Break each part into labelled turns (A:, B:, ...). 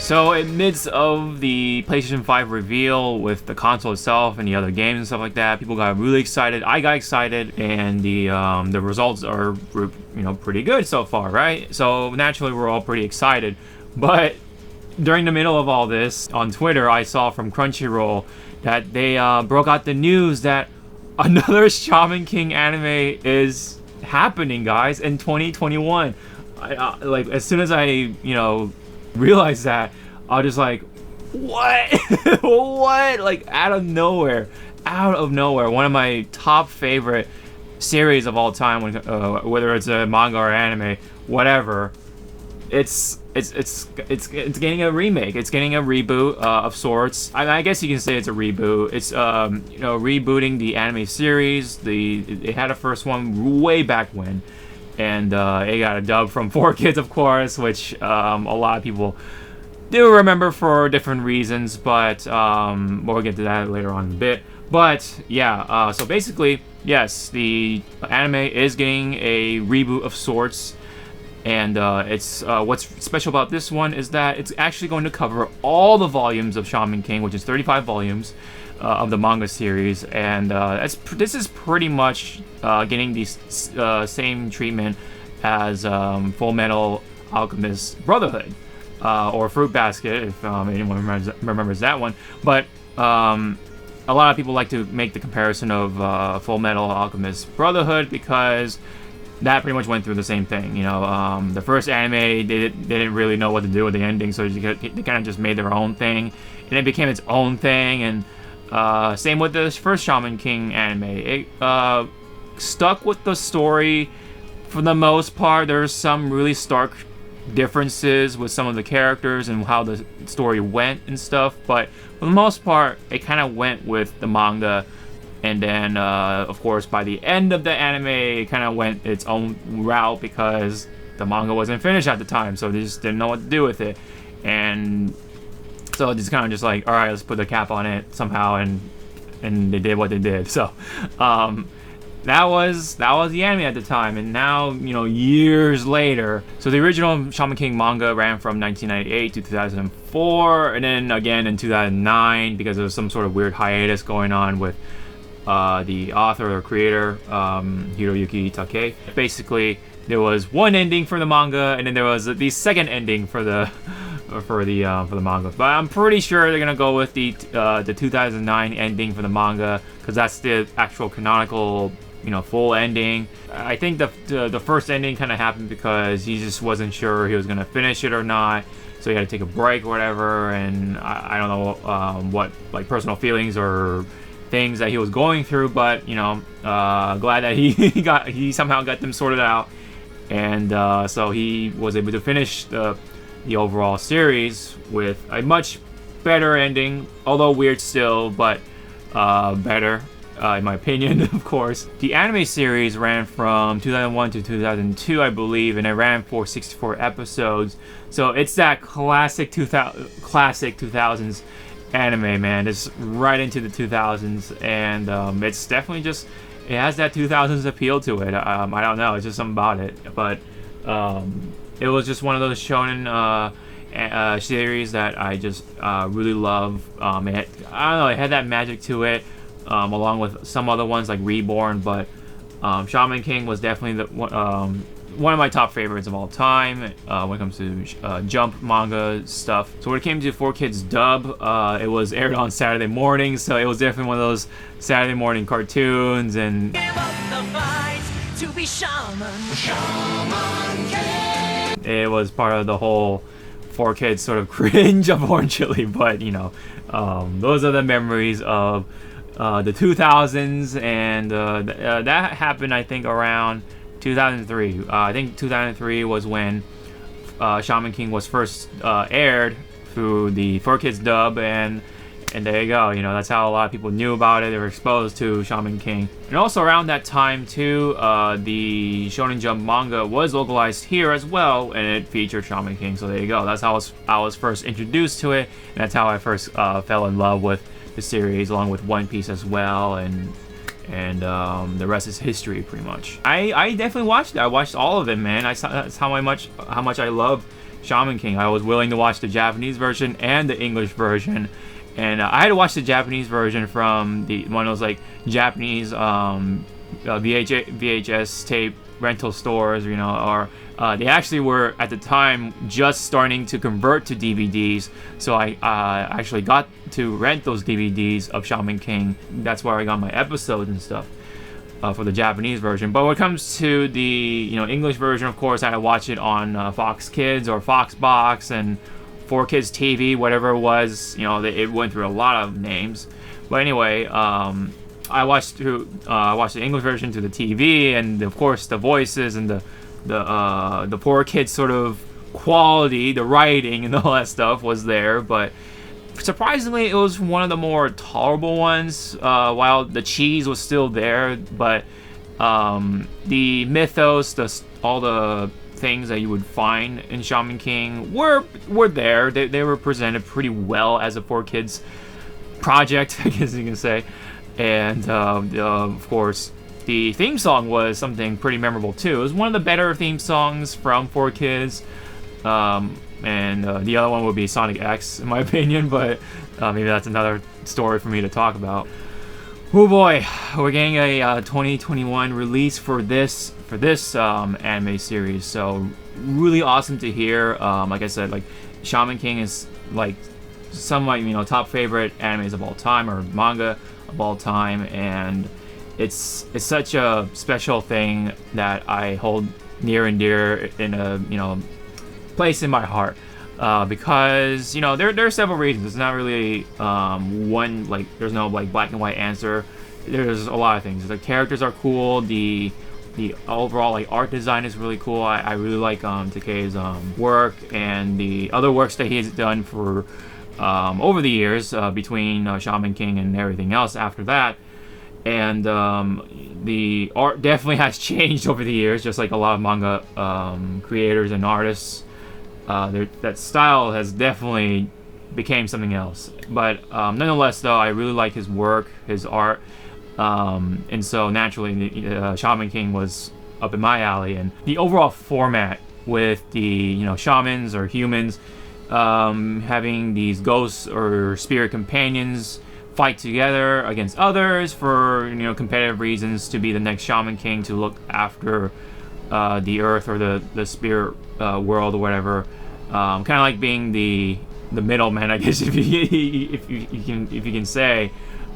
A: So in midst of the PlayStation 5 reveal with the console itself and the other games and stuff like that, people got really excited. I got excited, and the results are pretty good so far, right? So naturally we're all pretty excited. But during the middle of all this, on Twitter, I saw from Crunchyroll that they broke out the news that another Shaman King anime is happening, guys, in 2021. Like as soon as I realized that, I was just like, what? What? Like out of nowhere, one of my top favorite series of all time, whether it's a manga or anime, whatever, it's getting a remake. It's getting a reboot of sorts. I guess you can say it's a reboot. It's rebooting the anime series. It had a first one way back when, and it got a dub from 4Kids, of course, which a lot of people do remember for different reasons, but we'll get to that later on in a bit. But yeah, so basically, yes, the anime is getting a reboot of sorts, and it's what's special about this one is that it's actually going to cover all the volumes of Shaman King, which is 35 volumes of the manga series, and this is pretty much getting the same treatment as Full Metal Alchemist Brotherhood, or Fruit Basket, if anyone remembers that one. But a lot of people like to make the comparison of Full Metal Alchemist Brotherhood because that pretty much went through the same thing. The first anime, they didn't really know what to do with the ending, so they kind of just made their own thing, and it became its own thing. And same with the first Shaman King anime. It stuck with the story for the most part. There's some really stark differences with some of the characters and how the story went and stuff, but for the most part, it kind of went with the manga. And then, of course, by the end of the anime, it kind of went its own route because the manga wasn't finished at the time, so they just didn't know what to do with it. And so it's kind of just like, all right, let's put a cap on it somehow, and they did what they did. So that was the anime at the time. And now, years later, so the original Shaman King manga ran from 1998 to 2004, and then again in 2009 because there was some sort of weird hiatus going on with the author or creator, Hiroyuki Takei. Basically, there was one ending for the manga, and then there was the second ending for the manga. But I'm pretty sure they're gonna go with the 2009 ending for the manga because that's the actual canonical, full ending. I think the first ending kind of happened because he just wasn't sure he was gonna finish it or not, so he had to take a break or whatever. And I don't know what personal feelings or things that he was going through, but glad that he somehow got them sorted out, and so he was able to finish the overall series with a much better ending, although weird still, but better in my opinion. Of course, the anime series ran from 2001 to 2002, I believe, and it ran for 64 episodes. So it's that classic 2000s anime, man. It's right into the 2000s, and it's definitely just, it has that 2000s appeal to it. I don't know, it's just something about it. But it was just one of those shonen series that I just really love. I don't know, it had that magic to it, along with some other ones like Reborn. But Shaman King was definitely one of my top favorites of all time when it comes to Jump manga stuff. So when it came to 4Kids dub, it was aired on Saturday mornings, so it was definitely one of those Saturday morning cartoons. And give up the fight to be Shaman. Shaman King. It was part of the whole 4Kids sort of cringe, unfortunately, but those are the memories of the 2000s, and that happened, I think, around 2003. I think 2003 was when Shaman King was first aired through the 4Kids dub, and there you go. That's how a lot of people knew about it. They were exposed to Shaman King. And also around that time too, the Shonen Jump manga was localized here as well, and it featured Shaman King. So there you go. That's how I was first introduced to it, and that's how I first fell in love with the series, along with One Piece as well, and the rest is history, pretty much. I definitely watched it. I watched all of it, man. That's how much I love Shaman King. I was willing to watch the Japanese version and the English version, and I had to watch the Japanese version from one of those like Japanese VHS tape rental stores, or they actually were at the time just starting to convert to DVDs. So I actually got to rent those DVDs of Shaman King. That's where I got my episodes and stuff for the Japanese version. But when it comes to the English version, of course, I had to watch it on Fox Kids or Fox Box and 4Kids TV, whatever it was. It went through a lot of names. But anyway, I watched the English version to the TV, and of course the voices and the poor kid sort of quality, the writing and all that stuff was there. But surprisingly, it was one of the more tolerable ones. While the cheese was still there, but the mythos, all the things that you would find in Shaman King were there. They were presented pretty well as a 4Kids project, I guess you can say. And of course, the theme song was something pretty memorable too. It was one of the better theme songs from 4Kids. And the other one would be Sonic X, in my opinion, but maybe that's another story for me to talk about. Oh boy, we're getting a 2021 release for this anime series, so really awesome to hear. Like I said, like Shaman King is like some of my top favorite animes of all time, or manga of all time, and it's such a special thing that I hold near and dear in a place in my heart, because there are several reasons. It's not really one, like there's no like black and white answer. There's a lot of things. The characters are cool. The overall like art design is really cool. I really like Takei's work and the other works that he's done for over the years, between Shaman King and everything else after that. And the art definitely has changed over the years, just like a lot of manga creators and artists. That style has definitely became something else. But nonetheless, though, I really like his work, his art. And so naturally, Shaman King was up in my alley. And the overall format with the shamans or humans having these ghosts or spirit companions fight together against others for competitive reasons, to be the next Shaman King, to look after the earth or the spirit world or whatever. Kind of like being the middleman, I guess, if you can say,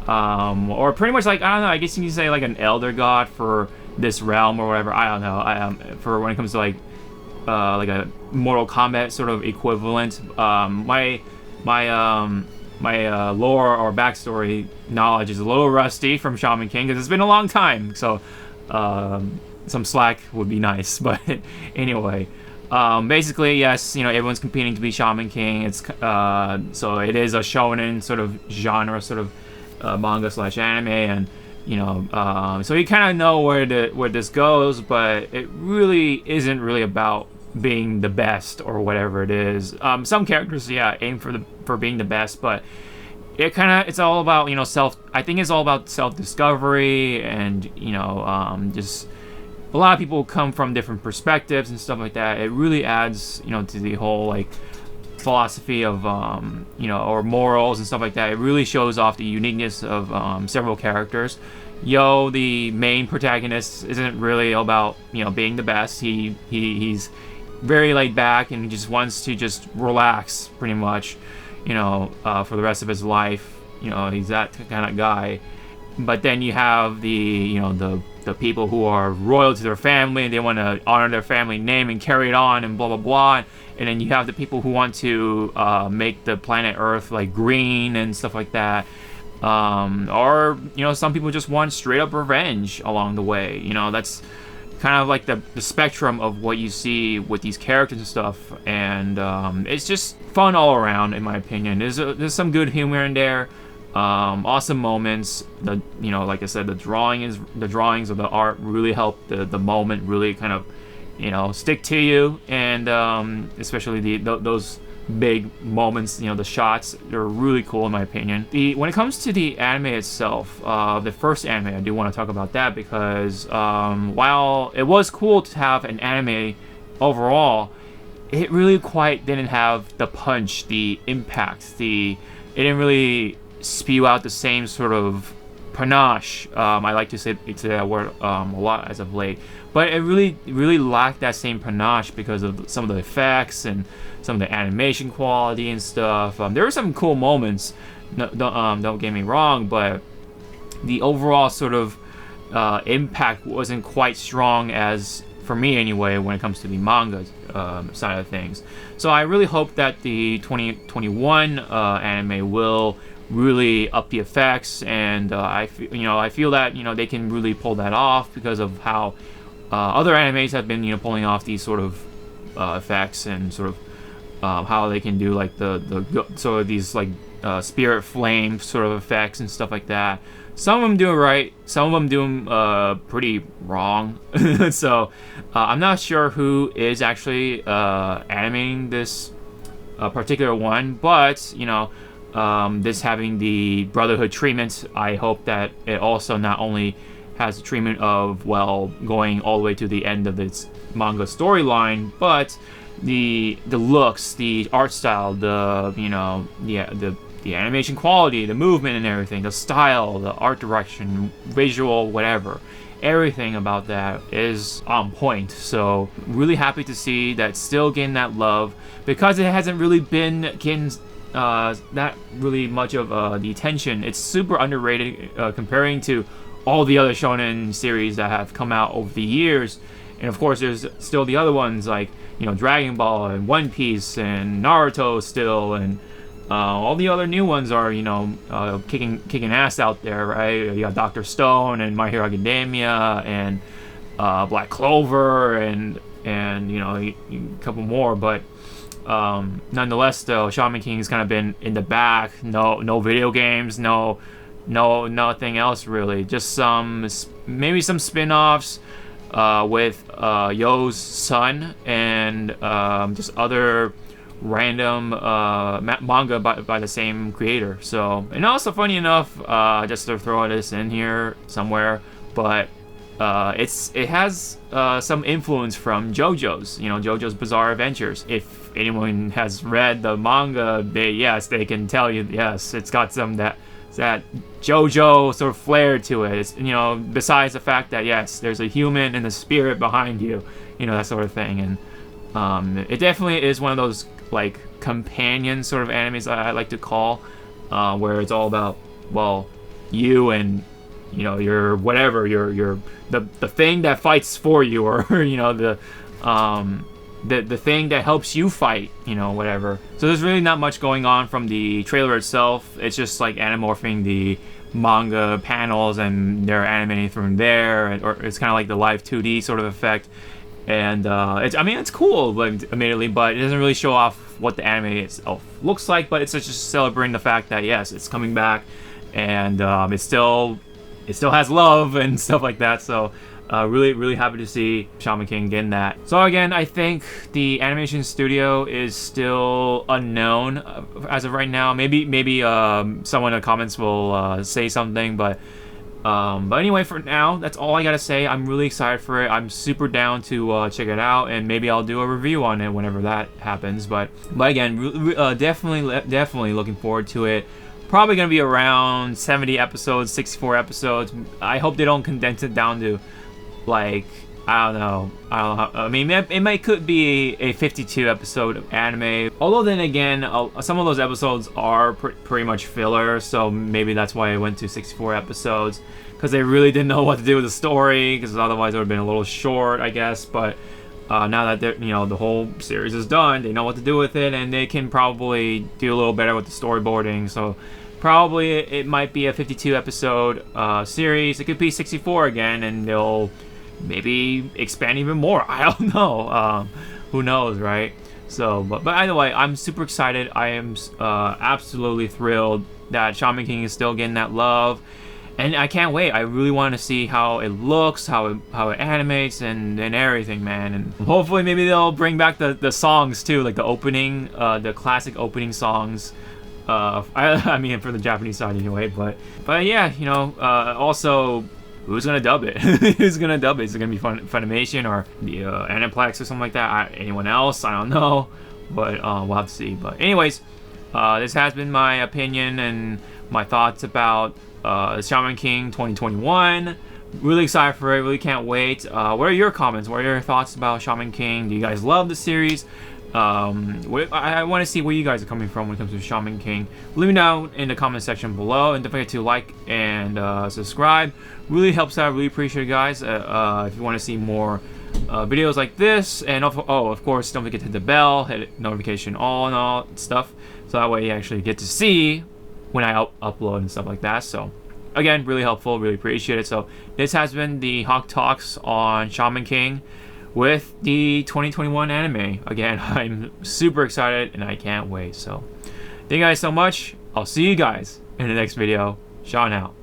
A: or pretty much like, I don't know, I guess you can say like an elder god for this realm or whatever. I don't know. For when it comes to like a Mortal Kombat sort of equivalent. My lore or backstory knowledge is a little rusty from Shaman King because it's been a long time, so some slack would be nice. But anyway, basically, yes, everyone's competing to be Shaman King. It's so it is a shonen sort of genre, sort of manga / anime, and so you kind of know where this goes, but it really isn't really about being the best or whatever it is. Some characters, aim for being the best, but it's all about I think it's all about self-discovery, and just a lot of people come from different perspectives and stuff like that. It really adds to the whole like philosophy of or morals and stuff like that. It really shows off the uniqueness of several characters. The main protagonist isn't really about being the best. He's very laid back, and he just wants to just relax pretty much for the rest of his life. He's that kind of guy. But then you have the people who are royal to their family, and they want to honor their family name and carry it on and blah blah blah. And then you have the people who want to make the planet Earth like green and stuff like that. Or some people just want straight up revenge along the way. That's kind of like the spectrum of what you see with these characters and stuff. And it's just fun all around, in my opinion. There's some good humor in there. Awesome moments. Like I said, the drawings of the art really help the moment really kind of stick to you, and especially those big moments. The shots, they're really cool in my opinion. When it comes to the anime itself, the first anime, I do want to talk about that, because while it was cool to have an anime overall, it really quite didn't have the punch, the impact, it didn't really spew out the same sort of panache. I like to say that word a lot as of late, but it really lacked that same panache because of some of the effects and some of the animation quality and stuff. There were some cool moments, don't get me wrong, but the overall sort of impact wasn't quite strong as, for me anyway, when it comes to the manga side of things. So I really hope that the 2021 anime will really up the effects, and I feel that they can really pull that off because of how other animes have been pulling off these sort of effects, and sort of how they can do like the sort of these like spirit flame sort of effects and stuff like that. Some of them do it right, some of them do them pretty wrong. So I'm not sure who is actually animating this particular one, but this having the Brotherhood treatment, I hope that it also not only has the treatment of, well, going all the way to the end of its manga storyline, but the looks, the art style, the animation quality, the movement and everything, the style, the art direction, visual, whatever. Everything about that is on point. So really happy to see that still getting that love, because it hasn't really been getting that really much of the attention. It's super underrated comparing to all the other shonen series that have come out over the years. And of course there's still the other ones like Dragon Ball and One Piece and Naruto still, and all the other new ones are kicking ass out there, right? You got Dr. Stone and My Hero Academia and Black Clover and a couple more, but nonetheless, though, Shaman King's kind of been in the back. No video games, no nothing else really. Just maybe some spin-offs with Yo's son, and just other random manga by the same creator. So, and also funny enough, just to throw this in here somewhere, but it has some influence from JoJo's, JoJo's Bizarre Adventures. If anyone has read the manga, they can tell you, yes, it's got some that JoJo sort of flair to it. It's, besides the fact that, yes, there's a human and a spirit behind you, that sort of thing. And it definitely is one of those like companion sort of animes I like to call, where it's all about, well, you and your whatever, your the thing that fights for you, or the thing that helps you fight, whatever. So there's really not much going on from the trailer itself. It's just like anamorphing the manga panels, and they're animating from there, or it's kind of like the live 2D sort of effect. And it's cool, like, immediately, but it doesn't really show off what the anime itself looks like. But it's just celebrating the fact that, yes, it's coming back, and it still has love and stuff like that. So really happy to see Shaman King getting that. So again, I think the animation studio is still unknown as of right now. Maybe someone in the comments will say something, but anyway, for now, that's all I gotta say. I'm really excited for it. I'm super down to check it out, and maybe I'll do a review on it whenever that happens. But again, definitely looking forward to it. Probably gonna be around 70 episodes, 64 episodes. I hope they don't condense it down to, like, I don't know. I mean, it could be a 52 episode anime. Although then again, some of those episodes are pretty much filler, so maybe that's why I went to 64 episodes, because they really didn't know what to do with the story, because otherwise it would have been a little short, I guess. But now that the whole series is done, they know what to do with it, and they can probably do a little better with the storyboarding. So probably it might be a 52 episode series. It could be 64 again, and they'll maybe expand even more. I don't know. Who knows, right? So, but either way, I'm super excited. I am absolutely thrilled that Shaman King is still getting that love, and I can't wait. I really want to see how it looks, how it animates, and everything, man. And hopefully, maybe they'll bring back the songs too, like the opening, the classic opening songs. I mean, for the Japanese side anyway. But yeah, also, who's gonna dub it? Who's gonna dub it? Is it gonna be Funimation or the Aniplex or something like that? Anyone else? I don't know, but we'll have to see. But anyways, this has been my opinion and my thoughts about Shaman King 2021. Really excited for it. Really can't wait. What are your comments? What are your thoughts about Shaman King? Do you guys love the series? I want to see where you guys are coming from when it comes to Shaman King. Let me know in the comment section below, and don't forget to like and subscribe. Really helps out. Really appreciate it, guys. If you want to see more videos like this, and of course, don't forget to hit the bell, hit notification all and all stuff, so that way you actually get to see when I upload and stuff like that. So again, really helpful. Really appreciate it. So this has been the Hawke Talks on Shaman King with the 2021 anime. Again, I'm super excited and I can't wait. So thank you guys so much. I'll see you guys in the next video. Sean out.